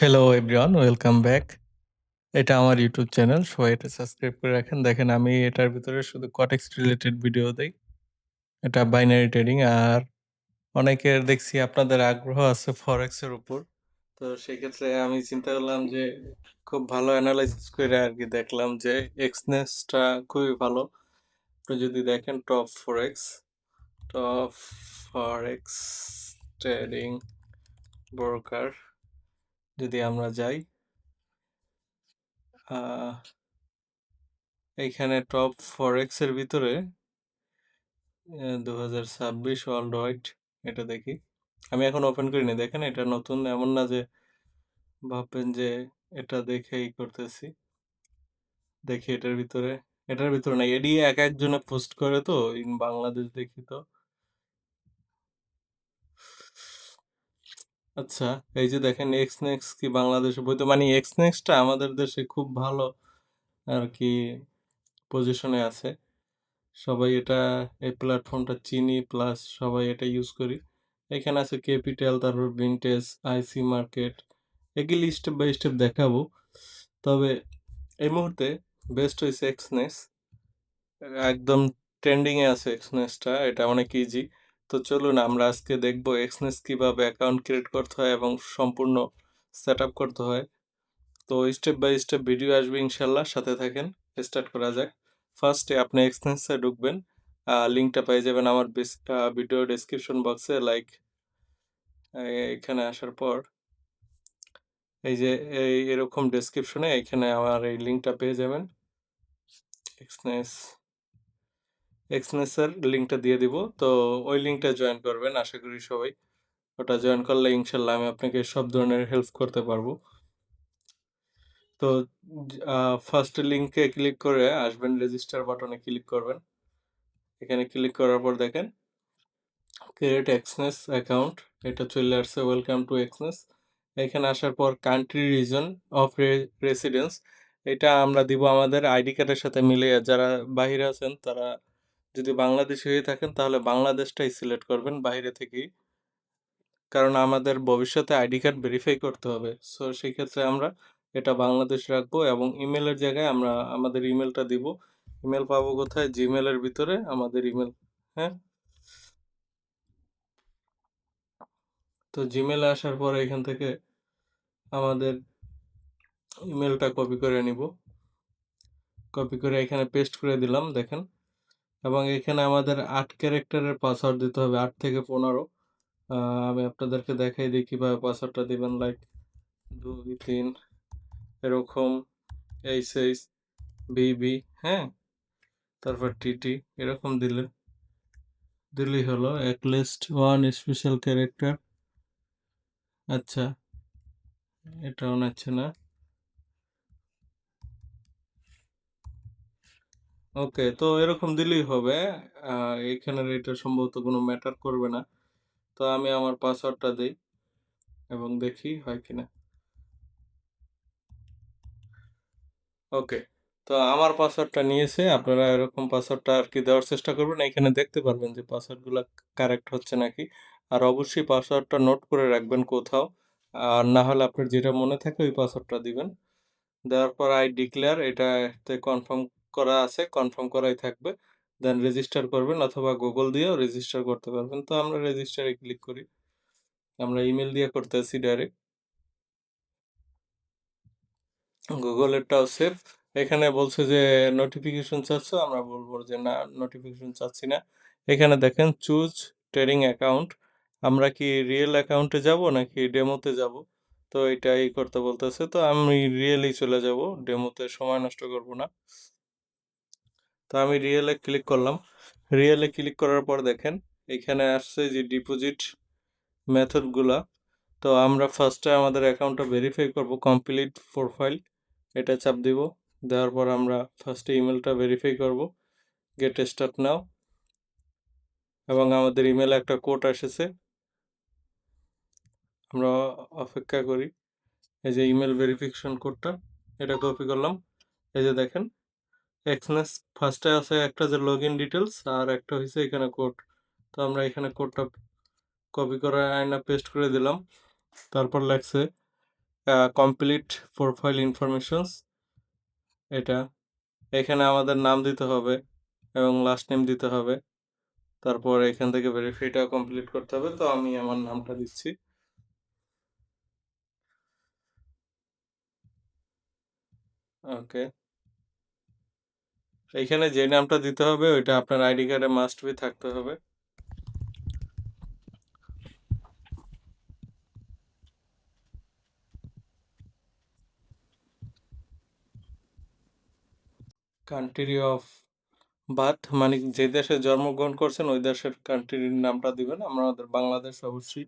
Hello everyone, welcome back. এটা আমার YouTube channel. সবাই এটা সাবস্ক্রাইব করে রাখেন। দেখেন আমি এটার ভিতরে শুধু কটেক্স রিলেটেড ভিডিও দেই। এটা বাইনারি ট্রেডিং আর অনেকের দেখছি আপনাদের আগ্রহ আছে ফরেক্স এর উপর। তো সেক্ষেত্রে আমি চিন্তা করলাম যে খুব ভালো অ্যানালাইসিস করে আরকি দেখলাম যে এক্সনেসটা খুবই ভালো। আপনি যদি দেখেন টপ ফরেক্স ট্রেডিং ব্রোকার যদি আমরা যাই আহ এইখানে টপ ফরেক্স এর ভিতরে 2026 ওয়ার্ল্ড ওয়াইড এটা দেখি। আমি এখন ওপেন করিনি। দেখেন এটা নতুন, এমন না যে ভাববেন যে এটা দেখেই করতেছি। দেখি এটার ভিতরে না, এডি এক একজনে পোস্ট করে তো ইন বাংলাদেশ দেখি তো। আচ্ছা, এই যে দেখেন এক্স নেক্স কি বাংলাদেশে বইতো, মানে এক্স নেক্সটা আমাদের দেশে খুব ভালো আর কি পজিশনে আছে। সবাই এটা, এই প্ল্যাটফর্মটা চিনি, প্লাস সবাই এটা ইউজ করি। এখানে আছে ক্যাপিটাল, তারপর ভিনটেজ, আইসি মার্কেট, এগুলি স্টেপ বাই স্টেপ দেখাবো। তবে এই মুহূর্তে বেস্ট হয়েছে এক্সনেস, একদম ট্রেন্ডিংয়ে আছে এক্সনেসটা, এটা অনেক ইজি। তো চলুন আমরা আজকে দেখব এক্সনেস কিভাবে অ্যাকাউন্ট ক্রিয়েট করতে হয় এবং সম্পূর্ণ সেট আপ করতে হয়। তো স্টেপ বাই স্টেপ ভিডিও আসবে ইনশাল্লাহ, সাথে থাকেন। স্টার্ট করা যাক। ফার্স্টে আপনি এক্সনেসে ঢুকবেন, লিঙ্কটা পেয়ে যাবেন আমার ভিডিও ডেসক্রিপশন বক্সে। এখানে আসার পর এই যে এরকম ডেসক্রিপশনে এখানে আমার এই লিঙ্কটা পেয়ে যাবেন। এক্সনেস এক্সনেসের লিঙ্কটা দিয়ে দিব, তো ওই লিঙ্কটা জয়েন করবেন। আশা করি সবাই ওটা জয়েন করলে ইনশাল্লাহ আমি আপনাকে সব ধরনের হেল্প করতে পারবো। তো ফার্স্ট লিঙ্কে ক্লিক করে আসবেন, রেজিস্টার বাটনে ক্লিক করবেন। এখানে ক্লিক করার পর দেখেন ক্রিয়েট এক্সনেস অ্যাকাউন্ট, এটা চলে আসছে, ওয়েলকাম টু এক্সনেস। এখানে আসার পর কান্ট্রি রিজন অফ রেসিডেন্স, এটা আমরা দিব আমাদের আইডি কার্ডের সাথে মিলিয়ে। যারা বাইরে আছেন তারা যদি বাংলাদেশি হয়ে থাকেন তাহলে বাংলাদেশটাই সিলেক্ট করবেন বাইরে থেকেই, কারণ আমাদের ভবিষ্যতে আইডি কার্ড ভেরিফাই করতে হবে। সো সেই ক্ষেত্রে আমরা এটা বাংলাদেশ রাখবো এবং ইমেলের জায়গায় আমরা আমাদের ইমেলটা দিব। ইমেল পাবো কোথায়? জিমেলের ভিতরে আমাদের ইমেল। হ্যাঁ, তো জিমেলে আসার পরে এখান থেকে আমাদের ইমেলটা কপি করে নিব। কপি করে এখানে পেস্ট করে দিলাম, দেখেন। এবং এখানে আমাদের 8 ক্যারেক্টারের পাসওয়ার্ড দিতে হবে, 8 থেকে 15। আমি আপনাদেরকে দেখাই দিই কীভাবে পাসওয়ার্ডটা দিবেন। লাইক 2 3 এরকম, এইচ বিবি, হ্যাঁ, তারপর টিটি, এরকম দিলেই হলো। এক লিস্ট ওয়ান স্পেশাল ক্যারেক্টার। আচ্ছা, এটাও নাচ্ছে না। ওকে, তো এরকম দিলেই হবে। এইখানের এটা সম্ভবত কোনো ম্যাটার করবে না। তো আমি আমার পাসওয়ার্ডটা দিই এবং দেখি হয় কিনা। ওকে, তো আমার পাসওয়ার্ডটা নিয়েছে। আপনারা এরকম পাসওয়ার্ডটা আর কি দেওয়ার চেষ্টা করবেন। এখানে দেখতে পারবেন যে পাসওয়ার্ডগুলো কারেক্ট হচ্ছে নাকি। আর অবশ্যই পাসওয়ার্ডটা নোট করে রাখবেন কোথাও, আর না হলে আপনার যেটা মনে থাকে ওই পাসওয়ার্ডটা দিবেন। দেওয়ার পর আই ডিক্লেয়ার, এটাতে কনফার্ম করা আছে, কনফার্ম করাই থাকবে। দেন রেজিস্টার করবেন, অথবা গুগল দিয়েও রেজিস্টার করতে পারবেন। তো আমরা রেজিস্টারে ক্লিক করি। আমরা ইমেল দিয়ে করতেছি ডাইরেক্ট। গুগলেরটাও সেফ। এখানে বলছে যে নোটিফিকেশন চাচ্ছ, আমরা বলবো যে না, নোটিফিকেশন চাচ্ছি না। এখানে দেখেন চুজ ট্রেডিং অ্যাকাউন্ট, আমরা কি রিয়েল অ্যাকাউন্টে যাব নাকি ডেমোতে যাব। তো এটাই করতে বলতেছে, তো আমি রিয়েলি চলে যাব, ডেমোতে সময় নষ্ট করব না। তো আমি রিয়েলে ক্লিক করলাম। রিয়েলে ক্লিক করার পর দেখেন এখানে আসছে যে ডিপোজিট মেথডগুলা। তো আমরা ফার্স্টে আমাদের অ্যাকাউন্টটা ভেরিফাই করব, কমপ্লিট প্রোফাইল, এটা চাপ দিব। দেওয়ার পর আমরা ফার্স্টে ইমেলটা ভেরিফাই করব, গেট স্টার্ট নাও। এবং আমাদের ইমেলে একটা কোড এসেছে, আমরা অপেক্ষা করি। এই যে ইমেল ভেরিফিকেশন কোডটা, এটা কপি করলাম। এই যে দেখেন এক্সনেস ফার্স্টে আছে একটা যে লগ ইন ডিটেলস, আর একটা হয়েছে এখানে কোড। তো আমরা এখানে কোডটা কপি করে আয়না পেস্ট করে দিলাম। তারপর লেখছে কমপ্লিট প্রোফাইল ইনফরমেশনস, এটা এখানে আমাদের নাম দিতে হবে এবং লাস্ট নেম দিতে হবে। তারপর এখান থেকে ভেরিফাইটা কমপ্লিট করতে হবে। তো আমি আমার নামটা দিচ্ছি। ওকে, এইখানে যে নামটা দিতে হবে ওইটা আপনার আইডি কার্ডে মাস্ট বি থাকতে হবে। কান্ট্রি অফ বার্থ মানে যে দেশে জন্মগ্রহণ করছেন ওই দেশের কান্ট্রির নামটা দিবেন। আমাদের বাংলাদেশ অবশ্যই।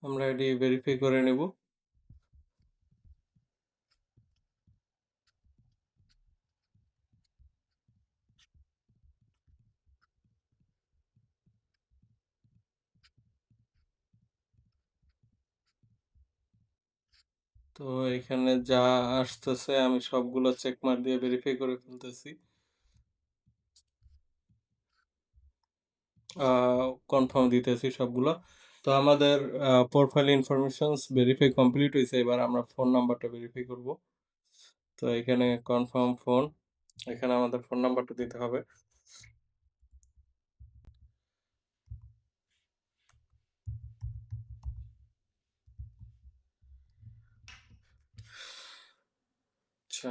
আমরা এটি ভেরিফাই করে নেব। তো এখানে যা আসতেছে আমি সবগুলো চেক মার্ক দিয়ে ভেরিফাই করে ফেলতেছি। কনফার্ম দিতেছি সবগুলো। তো আমাদের প্রোফাইল ইনফরমেশনস ভেরিফাই কমপ্লিট হয়েছে। এবার আমরা ফোন নাম্বারটা ভেরিফাই করব। তো এখানে কনফার্ম ফোন, এখানে আমাদের ফোন নাম্বারটা দিতে হবে। আচ্ছা,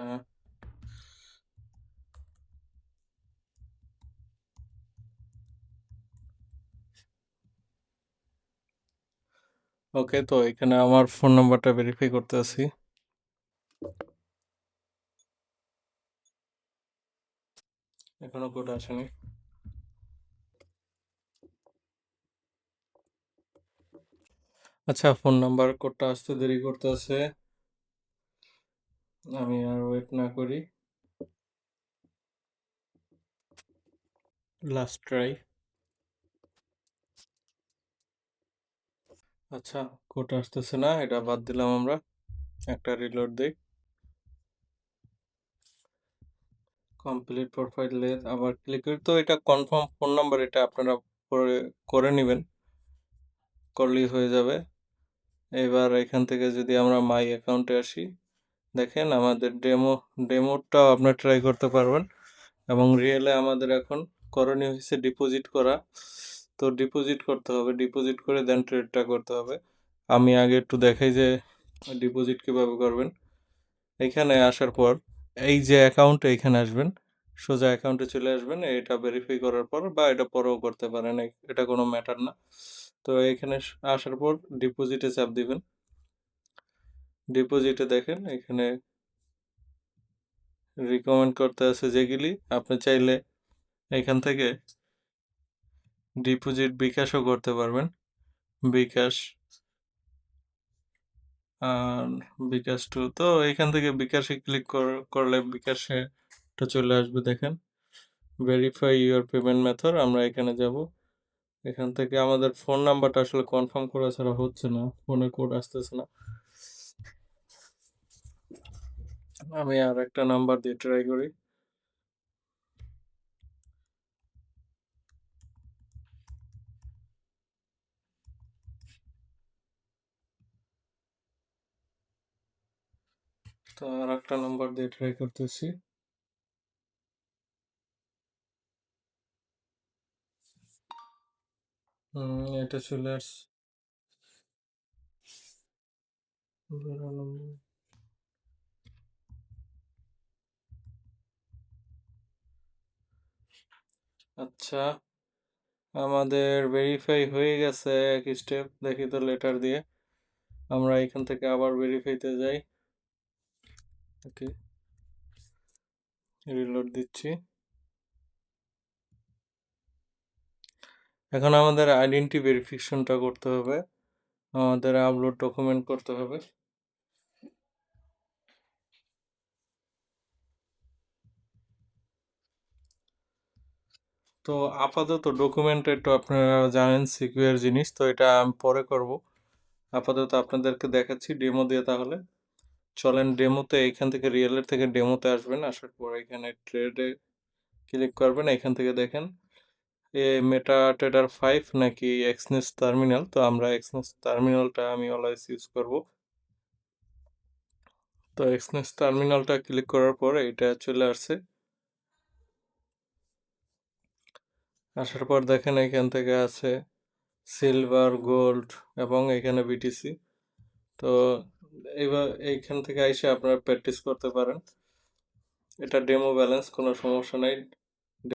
ওকে। তো এখানে আমার ফোন নাম্বারটা ভেরিফাই করতেছি। এখনো কোড আসেনি। আচ্ছা, ফোন নাম্বার কোডটা আসতে দেরি করতেছে। আমি আর ওয়েট না করি, লাস্ট ট্রাই। আচ্ছা, কোড আসতেছে না, এটা বাদ দিলাম আমরা। একটা রিলোড দিই। কমপ্লিট প্রোফাইলে আবার ক্লিক করি। তো এটা কনফার্ম ফোন নাম্বার, এটা আপনারা করে করে নেবেন, করলেই হয়ে যাবে। এবার এখান থেকে যদি আমরা মাই অ্যাকাউন্টে আসি, দেখেন আমাদের ডেমোটাও আপনার ট্রাই করতে পারবেন। এবং রিয়েলে আমাদের এখন করণীয় হচ্ছে ডিপোজিট করা। তো ডিপোজিট করতে হবে, ডিপোজিট করে দেন ট্রেডটা করতে হবে। আমি আগে একটু দেখাই যে ডিপোজিট কীভাবে করবেন। এখানে আসার পর এই যে অ্যাকাউন্টে এখানে আসবেন, সোজা অ্যাকাউন্টে চলে আসবেন। এটা ভেরিফাই করার পর বা এটা পরেও করতে পারেন, এটা কোনো ম্যাটার না। তো এখানে আসার পর ডিপোজিটে চাপ দিবেন। ডিপোজিটে দেখেন এখানে রিকমেন্ড করতে আছে যেগুলি, আপনি চাইলে এখান থেকে ডিপোজিট বিকাশও করতে পারবেন। বিকাশ আর বিকাশ টু, তো এখান থেকে বিকাশে ক্লিক করলে বিকাশে এটা চলে আসবে। দেখেন ভেরিফাই ইউর পেমেন্ট মেথড, আমরা এখানে যাব। এখান থেকে আমাদের ফোন নাম্বারটা আসলে কনফার্ম করা ছাড়া হচ্ছে না, ফোনে কোড আসতেছে না। আমি আর একটা নাম্বার দিয়ে ট্রাই করি। তো আর একটা নাম্বার দিয়ে ট্রাই করতেছি। এটা চলে আসছে। আচ্ছা, আমাদের ভেরিফাই হয়ে গেছে এক স্টেপ। দেখি তো লেটার দিয়ে। আমরা এখান থেকে আবার ভেরিফাইতে যাই। ওকে, রিলোড দিচ্ছি। এখন আমাদের আইডেন্টি ভেরিফিকেশনটা করতে হবে, আমাদের আপলোড ডকুমেন্ট করতে হবে। তো আপাতত ডকুমেন্ট একটু আপনারা জানেন সিকিউর জিনিস, তো এটা আমি পরে করব। আপাতত আপনাদেরকে দেখাচ্ছি ডেমো দিয়ে। তাহলে চলেন ডেমোতে, এখান থেকে রিয়েলের থেকে ডেমোতে আসবেন। আসার পর এখানে ট্রেডে ক্লিক করবেন। এখান থেকে দেখেন MetaTrader 5 নাকি এক্সনেস টার্মিনাল। তো আমরা এক্সনেস টার্মিনালটা আমি অলওয়েজ ইউজ করব। তো এক্সনেস টার্মিনালটা ক্লিক করার পরে এটা চলে আসছে। আসার পর দেখেন এখান থেকে আছে সিলভার, গোল্ড এবং এখানে বিটিসি। তো এবার এইখান থেকে আইসা আপনারা প্র্যাকটিস করতে পারেন। এটা ডেমো ব্যালেন্স, কোনো সমস্যা নাই।